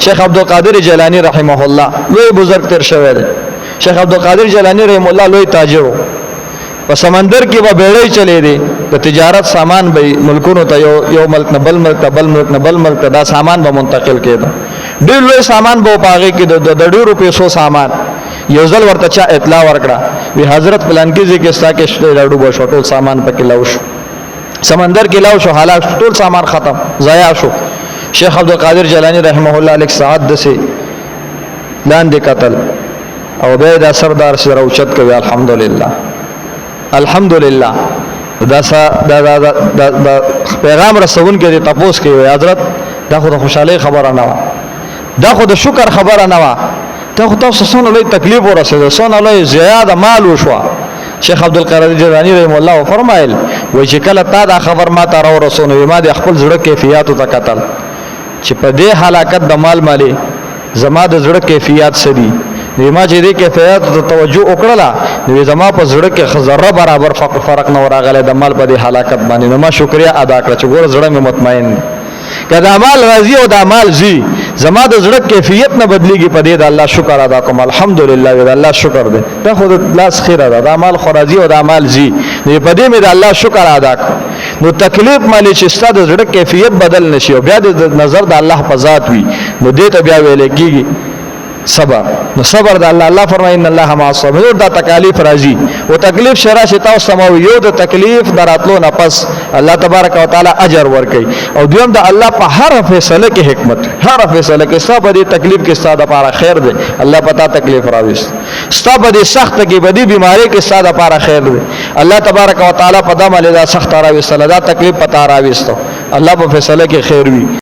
شیخ عبدالقادر جیلانی رحمه الله لوی بزرگ تیر شوی دی. شیخ عبدالقادر جیلانی رحمه الله لوی تاجر و په سمندر کې به بیړۍ چلے دي د تجارت سامان به ملکونو ته یو ملک نه بل ملک ته بل ملک نه بل ملک ته دا سامان به منتقل کېده. ډېر لوی سامان به پاغه کې د ډېرو پیسو سامان. یو ځل ورته چا اطلاع ورکړه وی حضرت فلان کې ځکه ستا کې ډېر ډوبو شو ټول سامان پکې لاو شو سمندر کې لاو شو حالات ټول سامان ختم ضایع شو. شیخ عبدالقادر جیلانی رحمه الله لیک ساعت دسه لاندې قتل او به دا سردار سره اوچت کوي الحمدلله الحمدلله دا پیغام رسول کې تاسو کې حضرت دا خو د خوشاله خبره نه و دا خو د شکر خبره نه و ته خو تاسو سونه لوی تکلیف ورسېده سونه لوی زیاده مال وشو. شیخ عبدالقادر جیلانی رحم الله فرمایل وای چې کله تا دا خبر ما ته راو رسونه ما د خپل زړه کیفیت ته قتل چې په دې حلاکت د مال مالی زما د زړه کیفیت سدي ما چې دې کیفیت ته توجه وکړه نو زما په زړه کې خزره برابر فرق نه ورغله د مال په دې حلاکت باندې نو ما شکریا ادا کړ چې ګور زړه مې مطمئن کدا مال راضي او د مال زی زما د زړه کیفیت نه بدلیږي په دې د الله شکر ادا کوم الحمدلله د الله شکر دې دا خو د لاس خیر ادا د مال خو راضي او د مال زی نو په دې مې د الله شکر ادا کوم. نو تکلیف مالي چې ستاسو د زړه کیفیت بدل نشي او بیا د نظر د الله په ذات وي نو دې ته بیا ویل کېږي صبر. نو صبر د الله فرمایي ان الله مع الصابرین دا تکالیف راځي او تکلیف شرع شتا سماو یو د تکلیف دراتلو نه پس الله تبارک وتعالى اجر ورکي او دویم د الله په هر فیصله کې حکمت هر فیصله کې سبا دي تکلیف کې ستاده لپاره خیر دی الله پتا تکلیف راويست سبا دي سخت کې بدی بیماری کې ستاده لپاره خیر دی الله تبارک وتعالى په دمه له سخت راويست دا تکلیف پتا راويست الله په فیصله کې خیر وي.